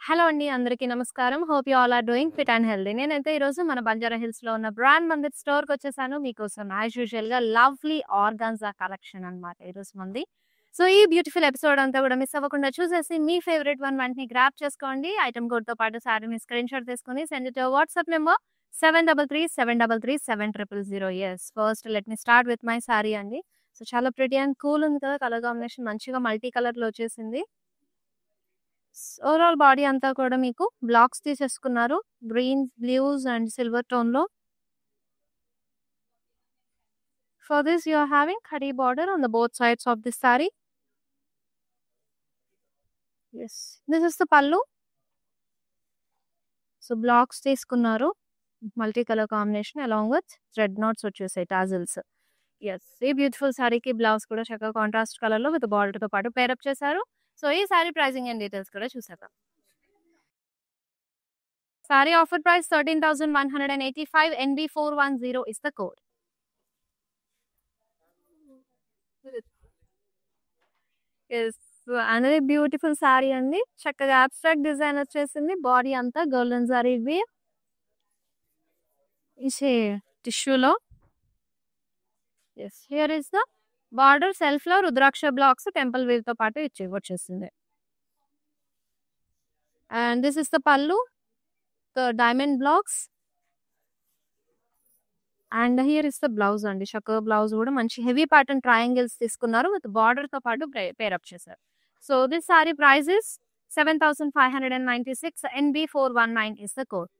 Hello అండి, అందరికీ నమస్కారం. Hope you all are doing fit and healthy. నేనైతే ఈరోజు మన బంజారా హిల్స్‌లో ఉన్న బ్రాండ్ మందిర్ స్టోర్‌కొచ్చేసాను. మీకోసం యాజ్ యూజువల్‌గా లవ్లీ ఆర్గాన్జా కలెక్షన్ అన్నమాట ఈరోజు మంది. సో, ఈ బ్యూటిఫుల్ ఎపిసోడ్ అంతా కూడా మిస్ అవ్వకుండా చూసేసి మీ ఫేవరెట్ వన్ వెంటనే గ్రాబ్ చేసుకోండి. ఐటెమ్ కోడ్‌తో పాటు శారీని స్క్రీన్‌షాట్ తీసుకొని send it to WhatsApp number 7337337000. Yes, first let me start with my sari అండి. సో, చాలా ప్రిటీ అండ్ కూల్ ఉంది కదా! కలర్ కాంబినేషన్ మంచిగా మల్టీ కలర్‌లో వచ్చేసింది. ఓవరాల్ బాడీ అంతా కూడా మీకు బ్లాక్స్ తీసేసుకున్నారు. గ్రీన్, బ్లూస్ అండ్ సిల్వర్ టోన్‌లో. For this you are having కడీ border on the both sides of this saree. Yes, this is the pallu. So, blocks తీసుకున్నారు. Multi colour combination along with thread knots వచ్చేసాయి, tassels. Yes, ఈ beautiful సారీకి blouse కూడా చక్కగా contrast కలర్‌లో with బార్డర్‌తో పాటు పేరప్ చేశారు. సో, ఈ సారీ ప్రైసింగ్ అండ్ డీటెయిల్స్ కూడా చూసేద్దాం. Saree offer price 13,185. NB410 is the code. Yes, another beautiful saree అండి. చక్కగా అబ్స్ట్రాక్ట్ డిజైన్ వచ్చేసింది. బాడీ అంతా గోల్డెన్ జరీ వీవ్. ఇసే టిష్యూలో. Yes, here is the border. Self లో రుద్రాక్ష బ్లాక్స్ టెంపుల్ వీవ్ తో పాటు వచ్చేసింది. And this is the pallu, the diamond blocks. And here is the blouse అండి. చక్కగా బ్లౌజ్ కూడా మంచి హెవీ ప్యాటర్న్ ట్రయాంగిల్స్ తీసుకున్నారు విత్ బార్డర్ తో పాటు పేరప్ చేశారు. So this saree price is 7,596. NB419 is the code.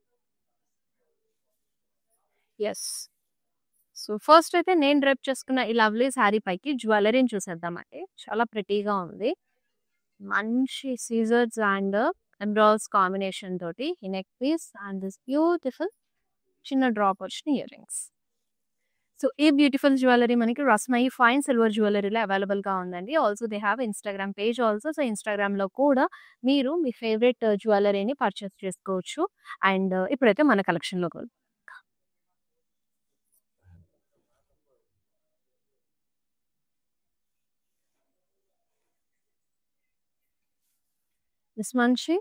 Yes, so first అయితే నేను డ్రెప్ చేసుకున్న ఈ లవ్లీ శారీ పైకి జ్యువెలరీని చూసేద్దామండి. చాలా ప్రిటీగా ఉంది. మంచి సీజర్స్ అండ్ ఎంబ్రాయిడరీస్ కాంబినేషన్ తోటి ఈ neck piece and this beautiful చిన్న డ్రాప్ వచ్చిన ఇయర్ రింగ్స్. సో ఈ బ్యూటిఫుల్ జ్యువెలరీ మనకి రస్మయి ఫైన్ సిల్వర్ జ్యువెలరీలో అవైలబుల్ గా ఉందండి. Also they have Instagram page also. So Instagram లో కూడా మీరు మీ ఫేవరెట్ జ్యువెలరీని పర్చేస్ చేసుకోవచ్చు. అండ్ ఇప్పుడైతే మన కలెక్షన్ లో దిస్ మంచి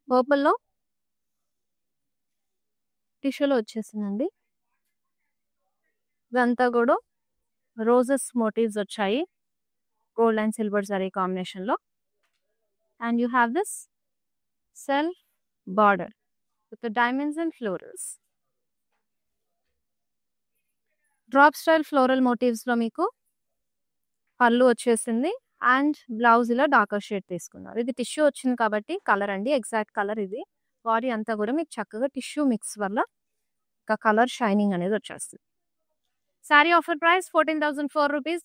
పర్పుల్ లో టిష్యూలో వచ్చేసిందండి. ఇదంతా కూడా రోజెస్ మోటివ్స్ వచ్చాయి gold and silver zari combination లో. And you have this self border with diamonds and florals. Drop style floral motifs లో మీకు పళ్ళు వచ్చేసింది. అండ్ బ్లౌజ్ ఇలా డార్కర్ షేడ్ తీసుకున్నారు. ఇది టిష్యూ వచ్చింది కాబట్టి కలర్ అండి, ఎగ్జాక్ట్ కలర్ ఇది. బాడీ అంతా కూడా మీకు చక్కగా టిష్యూ మిక్స్ వల్ల ఒక కలర్ షైనింగ్ అనేది వచ్చేస్తుంది. Saree offer price 14,004 rupees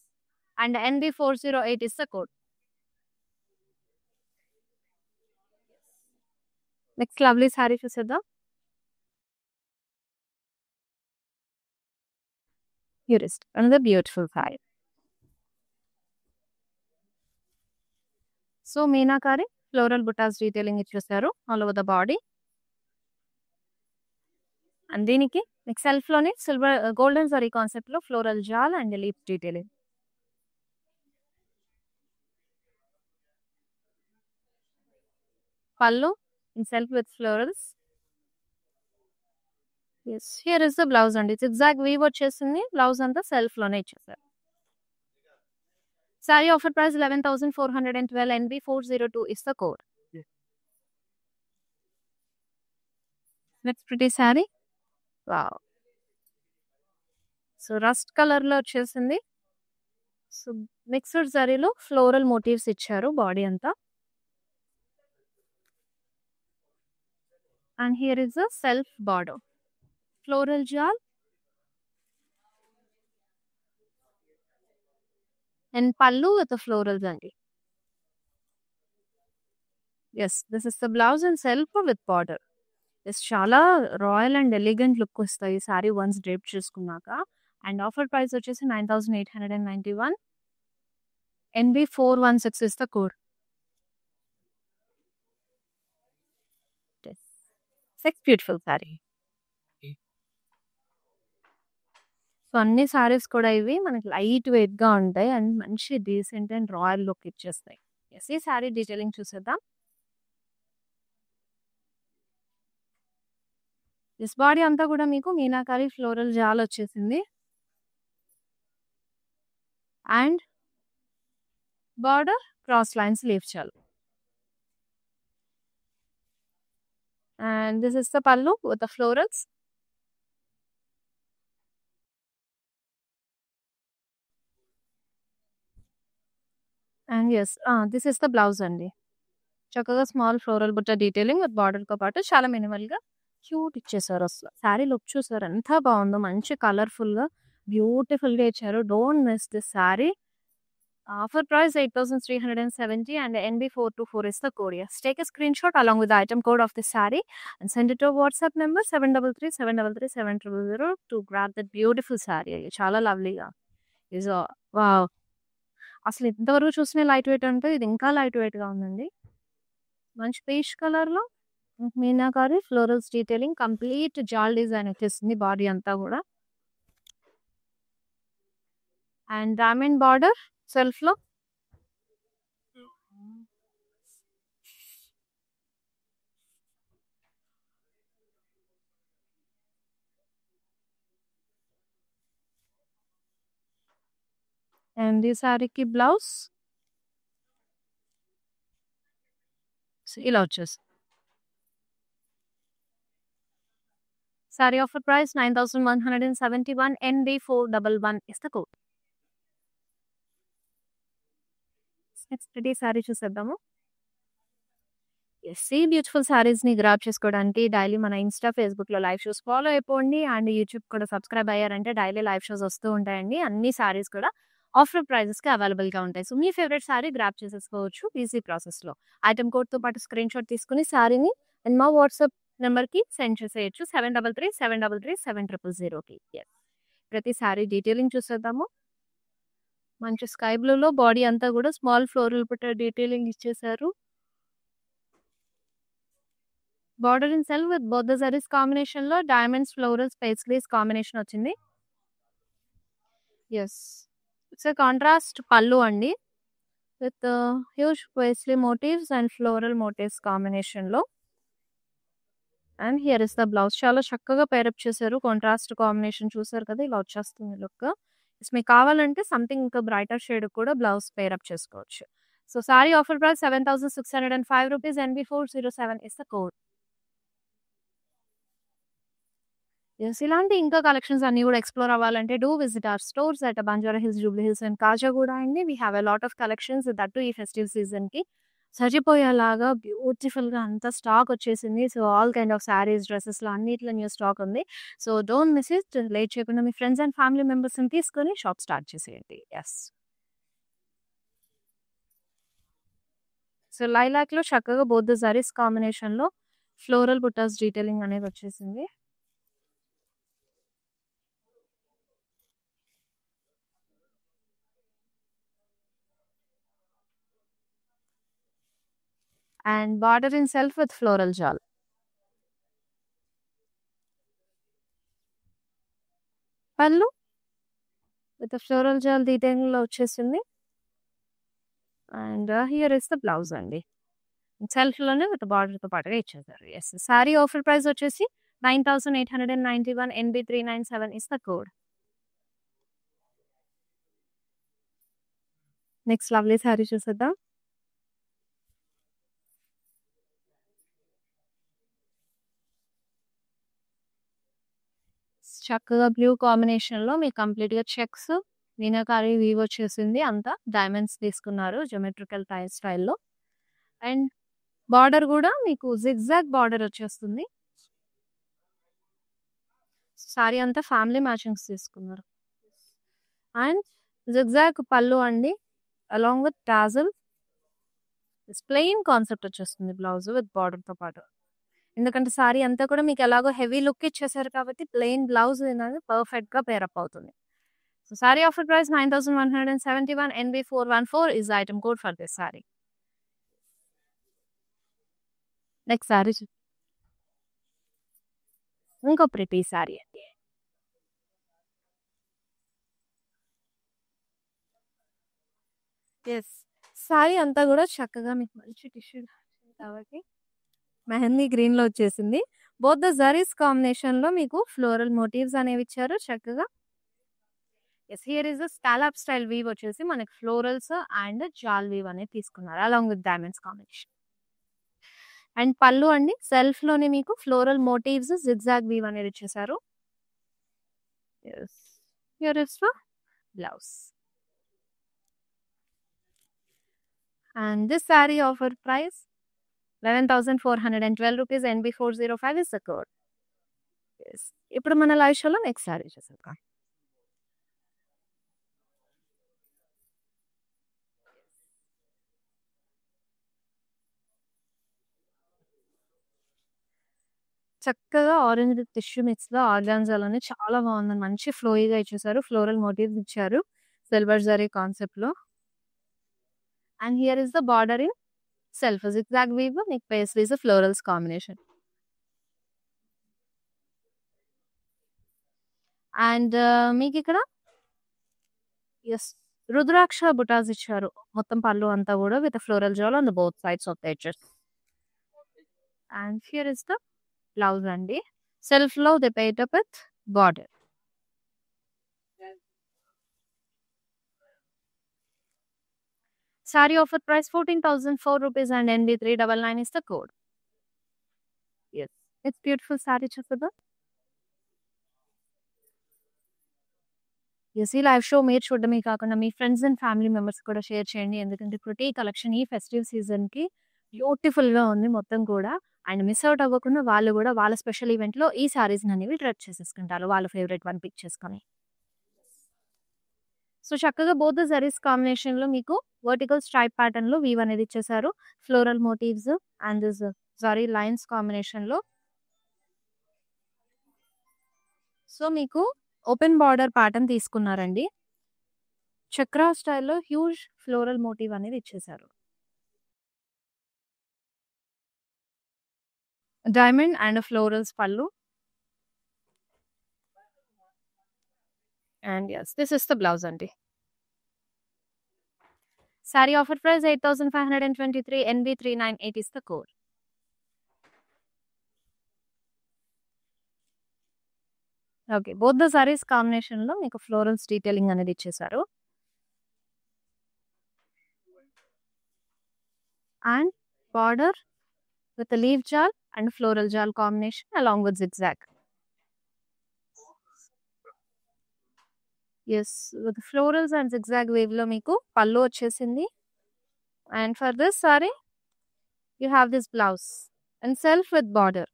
and NB408 is the code. Next lovely saree చూసేద్దాం. యూరిస్ట్ another beautiful saree. So meenakari floral butas detailing ఇచ్చేసారు all over the body. And దీనికి మీకు సెల్ఫ్ లోనే సిల్వర్ గోల్డెన్ జరీ కాన్సెప్ట్ లో floral jaal and leaf detailing. Pallu in self with florals. Yes, here is the blouse అండి. Exact weave వచ్చేసింది. Blouse అంతా సెల్ఫ్ లోనే ఇచ్చేసారు. Saree offer price 11,412. NB402 is the code. Next pretty saree. Wow, so rust colour లో వచ్చేసింది. So mixed జరీలో floral motifs ఇచ్చారు body అంతా. And here is the self border floral jaal and pallu with florals అండి. Yes, this is the blouse and self with border. Yes, చాలా royal and elegant look వస్తాయి ఈ saree once drape చేసుకున్నాక. And offer price వచ్చేసి 9,891. NB416 is the code. Six beautiful saree. సో, అన్ని సారీస్ కూడా ఇవి మనకి లైట్ వెయిట్‌గా ఉంటాయి. అండ్ మంచి డీసెంట్ అండ్ రాయల్ లుక్ ఇచ్చేస్తాయి. యెస్. ఈ సారీ డీటెయిలింగ్ చూసేద్దాం. దిస్ బాడీ అంతా కూడా మీకు మీనాకారి ఫ్లోరల్ జాల్ వచ్చేసింది. And border cross lines leave చాలు. And this is the pallu with the florals. And yes, this is the blouse అండి. చక్కగా స్మాల్ ఫ్లోరల్ బుట్ట డీటెయిలింగ్ విత్ బార్డర్‌తో పాటు చాలా మినిమల్‌గా క్యూట్ ఇచ్చేసారు అసలు. శారీ లుక్ చూసారు ఎంత బాగుందో. మంచి కలర్‌ఫుల్‌గా బ్యూటిఫుల్‌గా ఇచ్చారు. Don't miss this sari. Offer price 8,370 and NB424 is the code. Yes, take a screenshot along with the item code of the saree and send it to our WhatsApp number 733-733-700 to grab that beautiful saree. చాలా లవ్లీగా is wow! అసలు ఇంతవరకు చూసిన light weight అంటే ఇది ఇంకా light వెయిట్‌గా ఉందండి. మంచి పీచ్ కలర్‌లో meenakari florals detailing complete jaal design వచ్చేసింది బాడీ అంతా కూడా. అండ్ డైమండ్ బార్డర్ సెల్ఫ్‌లో. అండ్ ఈ సారీకి బ్లౌజ్ ఇలా వచ్చేసింది. Saree offer price 9,171 NB411 is the code. Next ready sorry చూసేద్దాము. ఎస్, ఈ బ్యూటిఫుల్ సారీస్ని గ్రాప్ చేసుకోవడానికి డైలీ మన ఇన్స్టా ఫేస్బుక్లో లైవ్ షోస్ ఫాలో అయిపోండి. అండ్ యూట్యూబ్ కూడా సబ్స్క్రైబ్ అయ్యారంటే డైలీ లైవ్ షోస్ వస్తూ ఉంటాయండి. అన్ని సారీస్ కూడా ఆఫర్ ప్రైజెస్కి అవైలబుల్గా ఉంటాయి. సో మీ ఫేవరెట్ సారీ గ్రాప్ చేసేసుకోవచ్చు ఈజీ ప్రాసెస్లో. ఐటమ్ కోడ్తో పాటు స్క్రీన్ షాట్ తీసుకుని సారీని అండ్ మా వాట్సాప్ నెంబర్కి సెండ్ చేసేయచ్చు 733-733-7000కి. ప్రతి సారీ డీటెయిలింగ్ చూసేద్దాము. మంచి స్కై బ్లూలో బాడీ అంతా కూడా స్మాల్ ఫ్లోరల్ బుట్ట డీటెయిలింగ్ ఇచ్చేసారు. Border in self with both the sarees కాంబినేషన్లో డైమండ్స్ ఫ్లోరల్స్ పేస్లీస్ కాంబినేషన్ వచ్చింది. ఎస్, ఇట్స్ కాంట్రాస్ట్ పళ్ళు అండి with huge paisley motifs and floral motifs కాంబినేషన్లో. And here is the blouse. చాలా చక్కగా పేరప్ చేశారు. కాంట్రాస్ట్ కాంబినేషన్ చూసారు కదా, ఇలా వచ్చేస్తుంది లుక్. మీకు కావాలంటే సంథింగ్ ఇంకా బ్రైటర్ షేడ్ కూడా బ్లౌజ్ పేరప్ చేసుకోవచ్చు. So saree offer price 7,605 rupees. NB407 is the code. Yes, ఇలాంటి ఇంకా కలెక్షన్స్ అన్ని కూడా ఎక్స్ప్లోర్ అవ్వాలంటే do visit our stores at Banjara Hills, Jubilee Hills and Kajaguda అండి. We have a lot of collections that to ఈ ఫెస్టివ్ సీజన్కి సరిపోయేలాగా బ్యూటిఫుల్గా అంతా స్టాక్ వచ్చేసింది. So all kind of sarees, డ్రెస్సెస్లో అన్నిట్లో న్యూ స్టాక్ ఉంది. So don't miss it. Late చేయకుండా మీ ఫ్రెండ్స్ అండ్ ఫ్యామిలీ మెంబర్స్ని తీసుకొని షాప్ స్టార్ట్ చేసేయండి. ఎస్, సో లైలాక్లో చక్కగా బోత్ ద సారీస్ కాంబినేషన్లో ఫ్లోరల్ బుట్టాస్ డీటెయిలింగ్ అనేది వచ్చేసింది. And border in self with floral jaal. Pallu with floral jaal డీటెయిలింగ్లో వచ్చేసింది. And here is the blouse అండి. సెల్ఫ్లోనే విత్ బార్డర్తో పాటుగా ఇచ్చేసారు. ఎస్, సారీ ఆఫర్ ప్రైస్ వచ్చేసి 9,891 NB397 is the code. Next lovely saree చూసేద్దాం. చక్కగా బ్లూ కాంబినేషన్లో మీకు కంప్లీట్గా చెక్స్ మీనాకారి వీవ్ వచ్చేసింది. అంతా డైమండ్స్ తీసుకున్నారు జియోమెట్రికల్ స్టైల్లో. అండ్ బార్డర్ కూడా మీకు జిగ్జాగ్ బార్డర్ వచ్చేస్తుంది. సారీ అంతా ఫ్యామిలీ మ్యాచింగ్స్ తీసుకున్నారు. అండ్ జిగ్జాగ్ పళ్ళు అండి along with tassel. Plain concept వచ్చేస్తుంది బ్లౌజ్ విత్ బార్డర్తో పాటు. ఎందుకంటే సారీ అంతా కూడా మీకు ఎలాగో హెవీ లుక్ ఇచ్చేసారు కాబట్టి ప్లెయిన్ బ్లౌజ్ అనేది పర్ఫెక్ట్గా పేరప్ అవుతుంది. So saree offer price 9,171 NB414 is item code for this saree. Next sorry ఇంకో ప్రిటీ సారీ అండి. యెస్. సారీ అంతా గూడా చక్కగా మీకు మంచి టిష్యూ కాబట్టి మెహందీ గ్రీన్‌లో వచ్చేసింది. బోత్ ద జరీస్ కాంబినేషన్‌లో మీకు ఫ్లోరల్ మోటివ్స్ అనేవిచ్చారు చక్కగా. Yes. Here is the scallop style weave వచ్చేసి మనకి ఫ్లోరల్స్ అండ్ జాల్ వీవ్ అనేది తీసుకున్నారు. Along with diamonds combination. And pallu అండి సెల్ఫ్‌లోనే మీకు ఫ్లోరల్ మోటివ్స్ జిగ్‌జాగ్ వీవ్ అనేది ఇచ్చేసారు. Yes. Here is the blouse. And this saree offer price 11,412 rupees. NB405 is the code. Yes. ఇప్పుడు మన లైవ్ షోలో నెక్స్ట్ సారీ చూసేద్దాం. చక్కగా ఆరెంజ్ టిష్యూ మిక్స్‌లో ఆర్గాన్జాలోనే చాలా బాగుందండి. మంచి ఫ్లోయీగా ఇచ్చేసారు. ఫ్లోరల్ మోటివ్స్ ఇచ్చారు. సిల్వర్ జరీ కాన్సెప్ట్‌లో. And here is the border in self zigzag weave మీకు పేస్ట్రీస్ ఫ్లోరల్స్ కాంబినేషన్. అండ్ మీకు ఇక్కడ యెస్ రుద్రాక్ష బుటాస్ ఇచ్చారు. మొత్తం పళ్ళు అంతా కూడా with floral jaal on the both sides of the edges. And here is the blouse అండి. సెల్ఫ్‌లో they paid up with border. Saree offer price 14,004 rupees and NB399 is the code. Yes. It's beautiful saree చూద్దాం. Yes. ఈ live show మీరు చూడడమే కాకుండా మీ friends and family members కూడా share చేయండి. ఎందుకంటే ప్రతి కలెక్షన్ ఈ ఫెస్టివ్ సీజన్‌కి బ్యూటిఫుల్‌గా ఉంది మొత్తం కూడా. అండ్ మిస్ అవుట్ అవ్వకుండా వాళ్ళు కూడా వాళ్ళ స్పెషల్ ఈవెంట్‌లో ఈ సారీస్‌ని అనేవి డ్రెస్ చేసేసుకుంటారు. వాళ్ళ ఫేవరెట్ వన్ పిక్ చేసుకొని. సో చక్కగా బోత్ ద జరీస్ కాంబినేషన్‌లో మీకు వర్టికల్ స్ట్రైప్ ప్యాటర్న్‌లో వీవ్ అనేది ఇచ్చేసారు. Floral motifs and this zari lines కాంబినేషన్‌లో. సో మీకు ఓపెన్ బార్డర్ ప్యాటర్న్ తీసుకున్నారండి. చక్రా స్టైల్‌లో హ్యూజ్ ఫ్లోరల్ మోటివ్ అనేది ఇచ్చేసారు. Diamond and florals pallu. And yes this is the blouse అండి. Saree offer price 8,523. NB398 is the code. Okay. Both the sarees కాంబినేషన్‌లో మీకు florals detailing అనేది ఇచ్చేసారు. And border with leave jaal and floral jaal combination along with zigzag. Yes. With florals and zigzag వేవ్‌లో మీకు పళ్ళు వచ్చేసింది. And for this saree you have this blouse and self with border.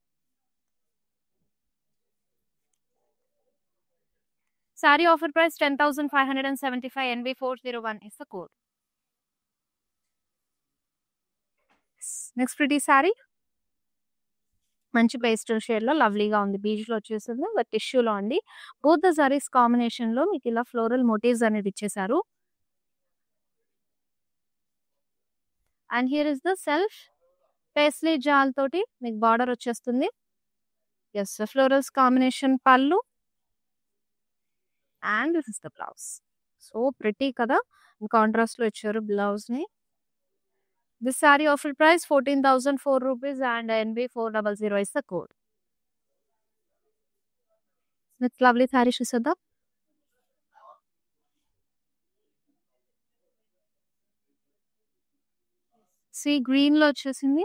Saree offer price 10,575. NB401 is the code. Next pretty saree మంచి pastel షేడ్‌లో లవ్లీగా ఉంది. బీజ్‌లో వచ్చేసింది with టిష్యూలో అండి. బోత్ ద సారీస్ కాంబినేషన్‌లో మీకు ఇలా ఫ్లోరల్ మోటివ్స్ అనేది ఇచ్చేసారు. And here is the self paisley jaal తోటి మీకు బార్డర్ వచ్చేస్తుంది. Yes florals combination pallu. And this is the blouse. So pretty కదా. కాంట్రాస్ట్‌లో ఇచ్చారు బ్లౌజ్‌ని. This saree offer price 14,004 rupees and NB400 is the code. Next lovely saree చూసేద్దాం. సీ గ్రీన్‌లో వచ్చేసింది.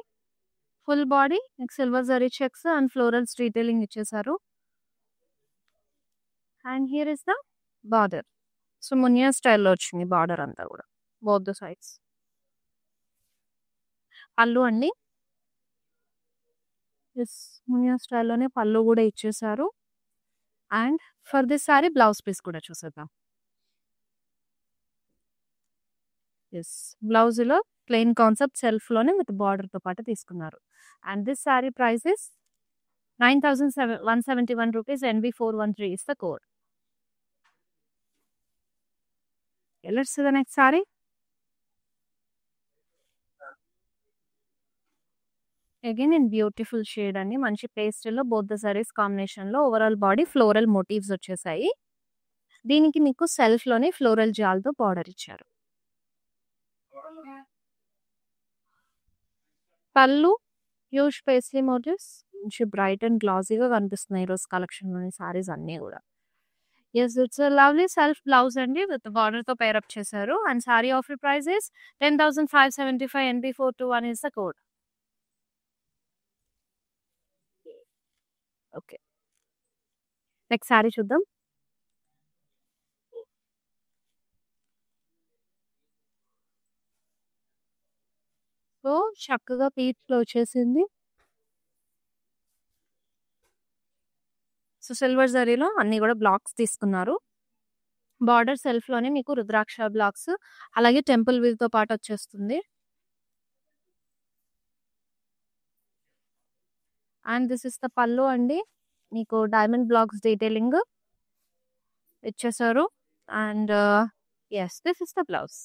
Full body silver zari checks and florals detailing ఇచ్చేసారు. And here is the border. So muniya స్టైల్‌లో వచ్చింది బార్డర్ అంతా కూడా బోత్ ద సైడ్స్. పళ్ళు అండి. యెస్ మునియా స్టైల్‌లోనే పళ్ళు కూడా ఇచ్చేసారు. And for this saree blouse piece కూడా చూసేద్దాం. యెస్ బ్లౌజ్‌లో ప్లెయిన్ కాన్సెప్ట్ సెల్ఫ్‌లోనే విత్ బార్డర్‌తో పాటు తీసుకున్నారు. And this saree price is 9,171 rupees. NB413 is the code. Okay, let's see the next saree. Again in beautiful shade అండి. మంచి పేస్టల్‌లో బోత్ ద సారీస్ కాంబినేషన్‌లో ఓవరాల్ బాడీ ఫ్లోరల్ మోటివ్స్ వచ్చేసాయి. దీనికి మీకు సెల్ఫ్‌లోనే ఫ్లోరల్ జాల్‌తో బార్డర్ ఇచ్చారు. పళ్ళు హ్యూజ్ పేస్లీ మోటివ్స్ మంచి బ్రైట్ అండ్ గ్లాసీగా కనిపిస్తున్నాయి ఈరోజు కలెక్షన్లోని సారీస్ అన్నీ కూడా. Yes it's lovely self blouse అండి విత్ బార్డర్తో పేరప్ చేశారు. And saree offer price is 10,575 NB421 is the code. Okay, next saree చూద్దాం. సో చక్కగా పీచ్లో వచ్చేసింది. సో సిల్వర్ జరీలో అన్ని కూడా బ్లాక్స్ తీసుకున్నారు. బార్డర్ సెల్ఫ్లోనే మీకు రుద్రాక్ష బ్లాక్స్ అలాగే టెంపుల్ వీవ్తో పాటు వచ్చేస్తుంది. And this is the pallu అండి, మీకు డైమండ్ బ్లాక్స్ డీటెయిలింగ్ ఇచ్చేసారు. And yes this is the blouse.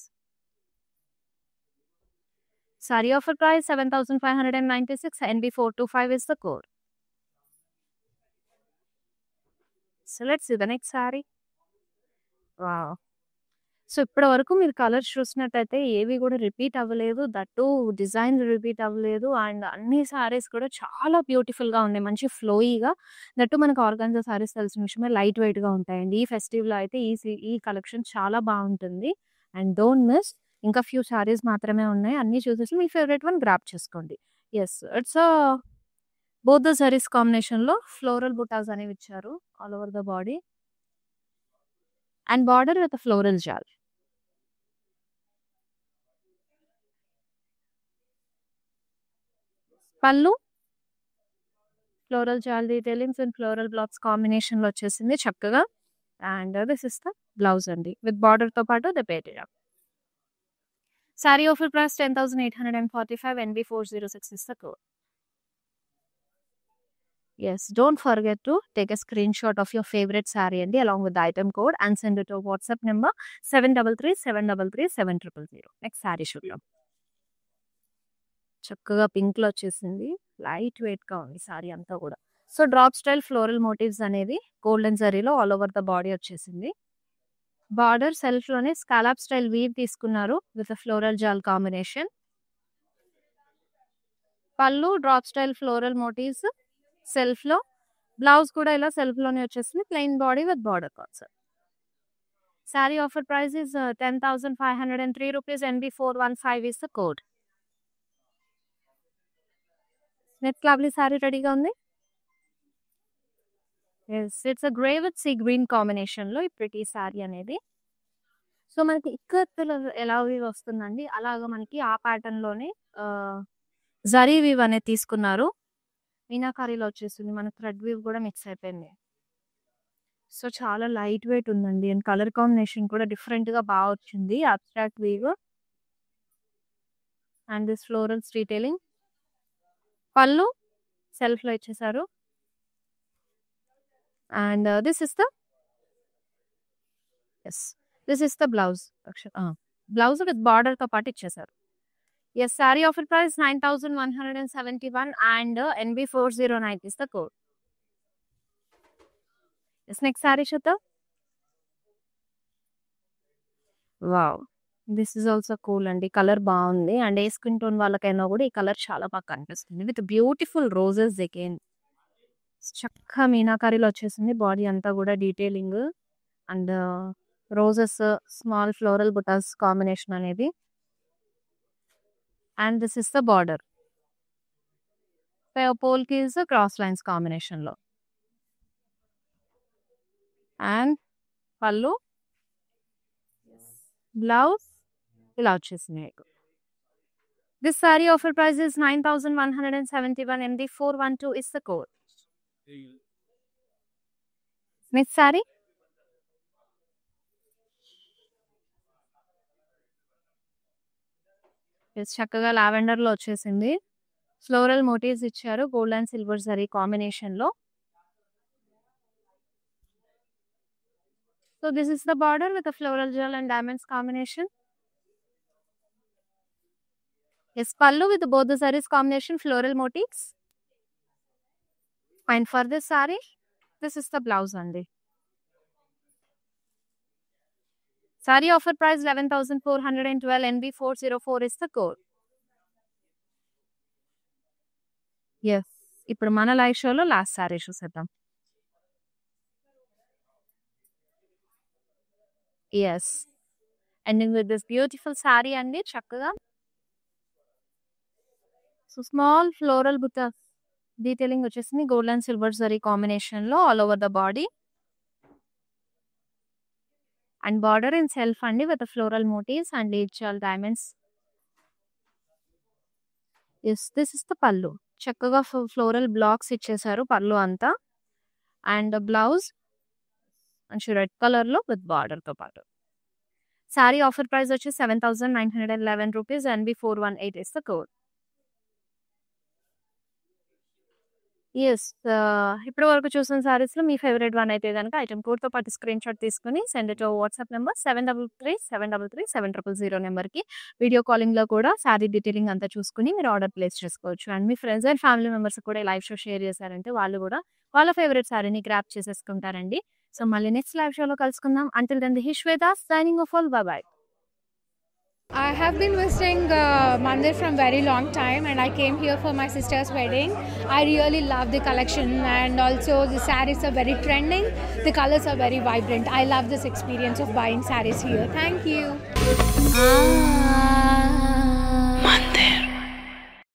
Saree offer price 7,596 NB425 is the code. So let's see the next saree. Wow. So ఇప్పటి వరకు మీరు కలర్స్ చూసినట్టయితే ఏవి కూడా రిపీట్ అవ్వలేదు, దట్టు డిజైన్ రిపీట్ అవ్వలేదు. అండ్ అన్ని సారీస్ కూడా చాలా బ్యూటిఫుల్గా ఉన్నాయి, మంచి ఫ్లోయిగా. దట్టు మనకు ఆర్గాన్జా సారీస్ తెలిసిన విషయమే, లైట్ వెయిట్గా ఉంటాయండి. ఈ ఫెస్టివ్లో అయితే ఈ కలెక్షన్ చాలా బాగుంటుంది. అండ్ డోంట్ మిస్, ఇంకా ఫ్యూ సారీస్ మాత్రమే ఉన్నాయి. అన్నీ చూసేసి మీ ఫేవరెట్ వన్ గ్రాప్ చేసుకోండి. Yes it's both the sarees కాంబినేషన్లో ఫ్లోరల్ బుటాస్ అనేవి ఇచ్చారు all over the body and border with floral jaal. Pallu floral జాల్ డీటెయిలింగ్స్ అండ్ ఫ్లోరల్ బ్లాక్స్ కాంబినేషన్లో వచ్చేసింది చక్కగా. And this is the blouse అండి విత్ బార్డర్తో పాటు the paired up. Saree offer price 10,845 NB406 is the code. Yes, don't forget to take a screenshot of your favorite saree and along with the item code and send it to WhatsApp number 733-733-7000. Next saree చూద్దాం. చక్కగా పింక్లో వచ్చేసింది, light వెయిట్గా ఉంది సారీ అంతా కూడా. So drop style floral motifs అనేది golden జరీలో all over the body వచ్చేసింది. బార్డర్ సెల్ఫ్లోనే స్కాలప్ స్టైల్ వీవ్ తీసుకున్నారు with floral jaal combination. Pallu drop style floral motifs సెల్ఫ్లో, బ్లౌజ్ కూడా ఇలా సెల్ఫ్లోనే వచ్చేసింది, plain body with border concept. Saree offer price is 10,503 rupees NB415 is the code. Next lovely saree రెడీగా ఉంది. Yes it's a grey with sea green కాంబినేషన్లో ఈ ప్రిటీ సారీ అనేది. సో మనకి ఇక్కత్తులు ఎలా వీవ్ వస్తుందండి, అలాగా మనకి ఆ ప్యాటర్న్లోనే జరీ వీవ్ అనేది తీసుకున్నారు. మీనాకారీలో వచ్చేసింది, మనకు థ్రెడ్ వీవ్ కూడా మిక్స్ అయిపోయింది. సో చాలా లైట్ వెయిట్ ఉందండి అండ్ కలర్ కాంబినేషన్ కూడా డిఫరెంట్గా బాగా వచ్చింది. Abstract weave and this florals detailing. Pallu సెల్ఫ్లో ఇచ్చేసారు. And this is the blouse. Blouse with బార్డర్తో పాటు ఇచ్చేసారు. Yes saree offer price 9,171 and NB409 is the code. Yes next saree చూద్దాం. Wow, this is also cool అండి, కలర్ బాగుంది. అండ్ ఏ స్కిన్ టోన్ వాళ్ళకైనా కూడా ఈ కలర్ చాలా బాగా కనిపిస్తుంది విత్ బ్యూటిఫుల్ రోజెస్ అగైన్. చక్కగా మీనాకారీలో వచ్చేసింది, బాడీ అంతా కూడా detailing and roses small floral butas combination అనేది. And this is the border, polki is cross lines కాంబినేషన్లో. అండ్ పళ్ళు, బ్లౌజ్ ఇలా వచ్చేసింది మీకు. This saree offer price is 9,171 NB412 is the code. Next saree. చక్కగా లావెండర్లో వచ్చేసింది, ఫ్లోరల్ మోటివ్స్ ఇచ్చారు గోల్డ్ అండ్ సిల్వర్ జరీ కాంబినేషన్లో. So this is the border with floral jaal and diamonds combination. Yes pallu with both the sarees combination floral motifs. And for this sari this is the blouse అండి. Saree offer price 11,412 NB404 is the code. Yes ఇప్పుడు మన live షోలో last sari చూసేద్దాం. Yes ending with this beautiful sari అండి. చక్కగా so small floral బుట్ట detailing వచ్చేసింది gold and silver zari కాంబినేషన్లో all over the body and border in self అండి విత్ ఫ్లోరల్ మోటివ్స్ అండ్ లీచల్ diamonds. Yes this is the pallu. చక్కగా ఫ్లోరల్ బ్లాక్స్ ఇచ్చేసారు పళ్ళు అంతా. అండ్ బ్లౌజ్ మంచి రెడ్ కలర్లో విత్ బార్డర్తో పాటు. సారీ ఆఫర్ ప్రైస్ వచ్చి 7,911 rupees NB418 is the code. Yes ఇప్పటి వరకు చూసిన సారీస్లో మీ ఫేవరెట్ వన్ అయితే కనుక ఐటమ్ కోడ్తో పాటు స్క్రీన్ షాట్ తీసుకుని సెండ్ ఇట్ వాట్సాప్ నెంబర్ 733-733-700 నెంబర్కి. వీడియో కాలింగ్లో కూడా సారీ డీటెయిలింగ్ అంతా చూసుకుని మీరు ఆర్డర్ ప్లేస్ చేసుకోవచ్చు. అండ్ మీ ఫ్రెండ్స్ అండ్ ఫ్యామిలీ మెంబర్స్ కూడా లైవ్ షో షేర్ చేశారంటే వాళ్ళు కూడా వాళ్ళ ఫేవరెట్ సారీని గ్రాప్ చేసేసుకుంటారండి. సో మళ్ళీ నెక్స్ట్ లైవ్ షోలో కలుసుకుందాం. Until then this Shweta signing off all. Bye. I have been visiting Mandir from very long time, and I came here for my sister's wedding. I really love the collection, and also the sarees are very trending. The colors are very vibrant. I love this experience of buying sarees here. Thank you.